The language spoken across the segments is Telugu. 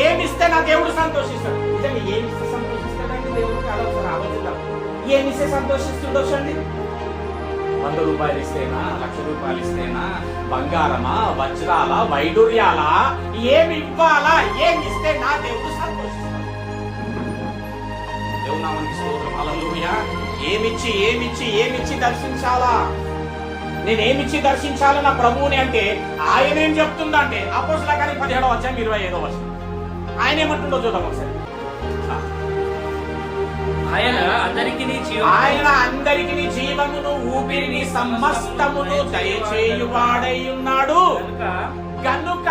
ఏమిస్తే నా దేవుడు సంతోషిస్తాడు. నిజంగా ఏమిస్తే సంతోషిస్తాడంటే దేవుడికి అదొకసారి ఆలోచిద్దాం. ఏమిస్తే సంతోషిస్తుండొచ్చండి? 100 రూపాయలు ఇస్తేనా, 1,00,000 రూపాయలు ఇస్తేనా, బంగారమా, వజ్రాల, వైడూర్యాలా, ఏమి ఇవ్వాలా? ఏమి ఇస్తే నా దేవుడు సంతోషిస్తాడు. దేవుని నామానికి స్తోత్రం. హల్లెలూయా. ఏమిచ్చి ఏమిచ్చి ఏమిచ్చి దర్శించాలా? నేనేమిచ్చి దర్శించాలి నా ప్రభువుని అంటే ఆయన ఏం చెప్తుందంటే అపోస్తలుల కార్యం 17వ అధ్యాయం 25వ వచనం. ఆయన ఏమంటుండో చూద్దాం ఒకసారి. ఆయన అందరికి జీవమును ఊపిరిని సమస్తమును దయచేయువాడై ఉన్నాడు గనుక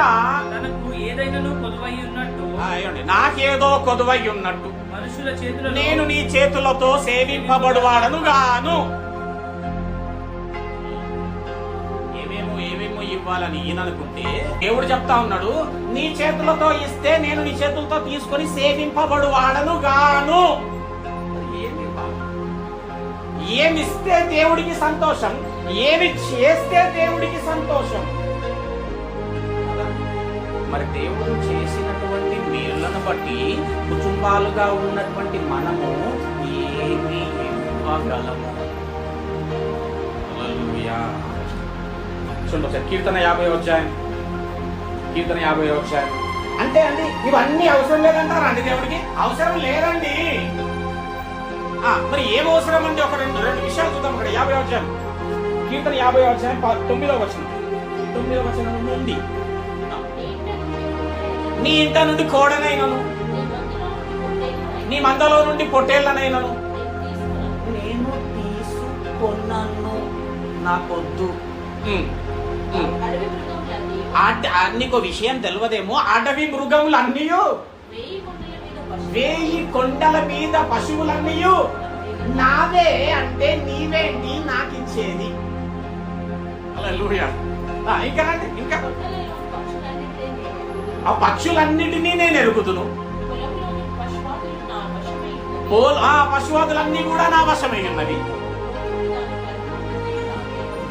తనకు ఏదైనాను కొదువై ఉన్నట్టు, నాకేదో కొదువై ఉన్నట్టు మనుషుల చేతుల్లో నేను నీ చేతులతో సేవింపబడువాడను గాను. ఏమేమో ఇవ్వాలని ఈయన అనుకుంటే దేవుడు చెప్తా ఉన్నాడు, నీ చేతులతో ఇస్తే నేను నీ చేతులతో తీసుకొని సేవింపబడువాడను గాను. ఏమిస్తే దేవుడికి సంతోషం, ఏమి చేస్తే దేవుడికి సంతోషం. మరి దేవుడు చేసినటువంటి మేలులను బట్టి కుటుంబాలుగా ఉన్నటువంటి మనము ఏమి ఇవ్వగలము? హల్లెలూయా. చూడండి కీర్తన 50వ అధ్యాయం. కీర్తన 50వ అధ్యాయం. అంటే అండి ఇవన్నీ అవసరం లేదంటారా అండి? దేవుడికి అవసరం లేదండి. మరి ఏం అవసరం అండి? ఒక రెండు విషయాలు చూద్దాం. ఇక్కడ 50వ అధ్యాయం, కీర్తన 50వ అధ్యాయం 9వ వచనం. 9వ వచనం నుండి, నీ ఇంట నుండి కోడనైనను, నీ మందలో నుండి పొట్టేళ్లనైనను నేను తీసుకొన్నాను, నాకొద్దు. నీకు విషయం తెలియదేమో, అడవి మృగములన్నీ, 1000 కొండల మీద పశువులన్నీ నావే అంటే నీవేంటి నాకు ఇచ్చేది. హల్లెలూయా. ఇంకా ఆ పక్షులన్నిటినీ నేను ఎరుగుతును, ఆ పశువాదులన్నీ కూడా నా వశమై ఉన్నవి.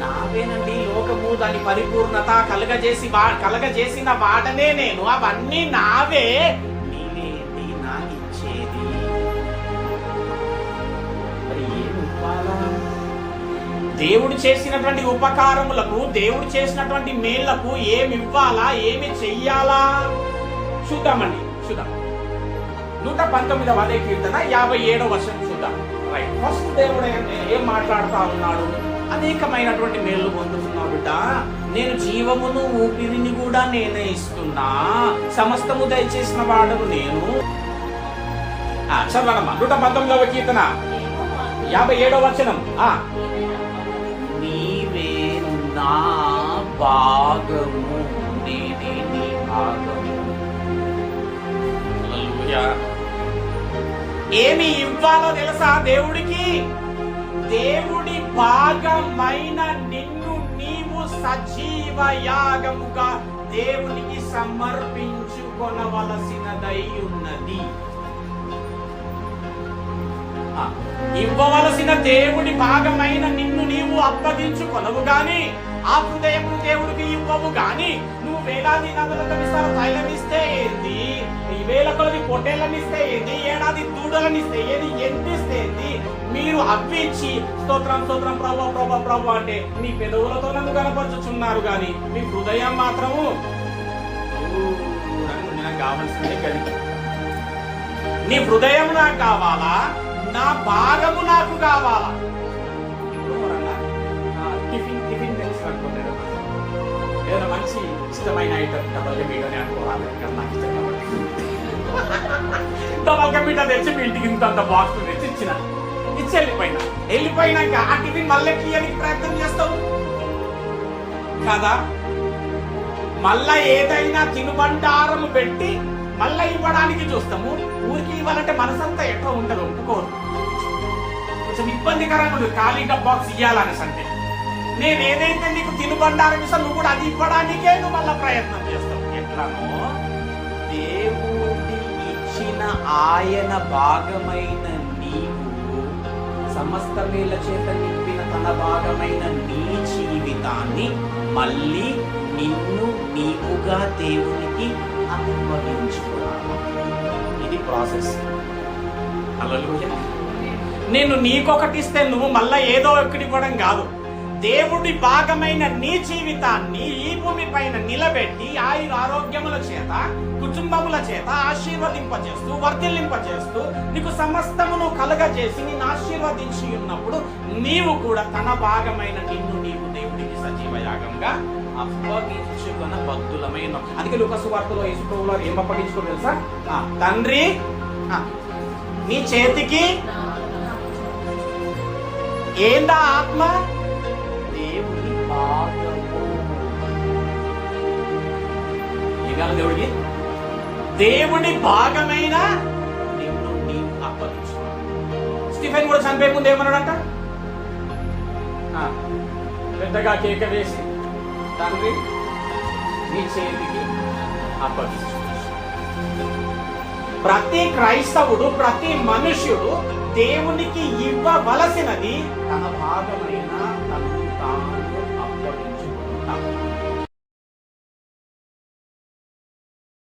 నావేనండి లోకము, దాని పరిపూర్ణత కలగజేసిన వాడనే నేను, అవన్నీ నావే, నీవేంటి నాకు ఇచ్చేది. మరి ఏమి ఇవ్వాలా? దేవుడు చేసినటువంటి ఉపకారములకు, దేవుడు చేసినటువంటి మేళ్లకు ఏమి ఇవ్వాలా, ఏమి చెయ్యాలా చూద్దామండి. చూద్దాం. 119వ కీర్తన 57వ వచనం చూద్దాం. రైట్. ఫస్ట్ దేవుడు ఏం మాట్లాడుతా ఉన్నాడు? అనేకమైనటువంటి మేళ్లు పొందుతున్నావు బిడ్డ, నేను జీవమును ఊపిరిని కూడా నేనే ఇస్తున్నా, సమస్తము దయచేసిన వాడను నేను. చదవనమ్మా. 119వ కీర్తన 57వ వచనం. నీవే నా భాగము, నేనే నీ భాగము. హల్లెలూయా. ఏమి ఇవ్వాలో తెలుసా దేవుడికి? దేవుడి భాగమైన నిన్ను నీవు సజీవ యాగముగా దేవునికి సమర్పించుకొనవలసినదై ఉన్నది. ఇవ్వవలసిన దేవుడి భాగమైన నిన్ను నీవు అప్పగించుకొనవు గాని, ఆ హృదయము దేవుడికి ఇవ్వవు గాని, నువ్వు వేలాది నదులతో తైలం ఇస్తే ఏంది, 1000 కొలది పొట్టేళ్ళని ఇస్తే ఏంది, ఏడాది దూడలని ఇస్తే ఏది, ఎంత ఇస్తే ఏంది, మీరు అవ్విచ్చి స్తోత్రం స్తోత్రం ప్రభు ప్రభు ప్రభు అంటే మీ పెదవులతో నన్ను కనపరుచుచున్నారు గాని మీ హృదయం మాత్రము నాకు కావాల్సిందే కలిగి. నీ హృదయం నాకు కావాలా, నా భాగము నాకు కావాలా? టిఫిన్ తెలుసుకుంటాడు, ఏదైనా మంచి ఇష్టమైన ఐటమ్ డబల్ మీట్ అని అనుకోవాలి. నాకు ఇష్టం కాబట్టి డబల్ మీట్ తెచ్చి మీ ఇంటికి ఇంత బాక్స్ తెచ్చి ఇచ్చి వెళ్ళిపోయినాక ఆ టిఫిన్ మళ్ళీ తీయడానికి ప్రయత్నం చేస్తావు కదా. మళ్ళా ఏదైనా తినుబండారము పెట్టి మళ్ళా ఇవ్వడానికి చూస్తాము. ఊరికి ఇవ్వాలంటే మనసంతా ఎట్లా ఉండదు, ఒప్పుకోరు. కొంచెం ఇబ్బందికరంగా ఉంటుంది ఖాళీగా బాక్స్ ఇవ్వాలనేసి. అంటే నేను ఏదైతే నీకు తినుబండారం ఇస్తాను, నువ్వు కూడా అది ఇవ్వడానికే నువ్వు మళ్ళా ప్రయత్నం చేస్తావు. ఎట్లానో దేవుడి ఇచ్చిన ఆయన భాగమైన నీవు, సమస్త మేళ్ల చేత నింపిన తన భాగమైన నీ జీవితాన్ని మళ్ళీ నిన్ను నీవుగా దేవునికి అనుభవించుకోవాలి. ప్రాసెస్. హల్లెలూయా. నేను నీకొకటి ఇస్తే నువ్వు మళ్ళా ఏదో ఒకటి ఇవ్వడం కాదు. దేవుడి భాగమైన నీ జీవితాన్ని ఈ భూమి పైన నిలబెట్టి ఆయుర ఆరోగ్యముల చేత, కుటుంబముల చేత ఆశీర్వదింపజేస్తూ, వర్ధిల్లింపజేస్తూ, నీకు సమస్తమును కలగజేసి నిన్ను ఆశీర్వదించి ఉన్నప్పుడు నీవు కూడా తన భాగమైన నిన్ను నీవు దేవుడికి సజీవ యాగంగా అప్పగించుకున్న భక్తులమైన. అందుకే లూకా సువార్తలో యేసు ప్రభువు ఏం అప్పగించుకో తెలుసా? తండ్రి నీ చేతికి ఏందా ఆత్మ? దేవుని భాగము. ఏగాలి దేవుడికి? దేవుని భాగమైన నిన్ను నీవు అప్పగించుకున్నావు. స్టీఫెన్ కూడా చనిపోయే ముందు ఏమన్నాడంట? పెద్దగా కేక వేసి తండ్రి నీ చేతికి అప్పగించు. ప్రతి క్రైస్తవుడు, ప్రతి మనుష్యుడు దేవునికి ఇవ్వవలసినది తన భాగమైన తను తాను అప్పగించుకుంటాడు.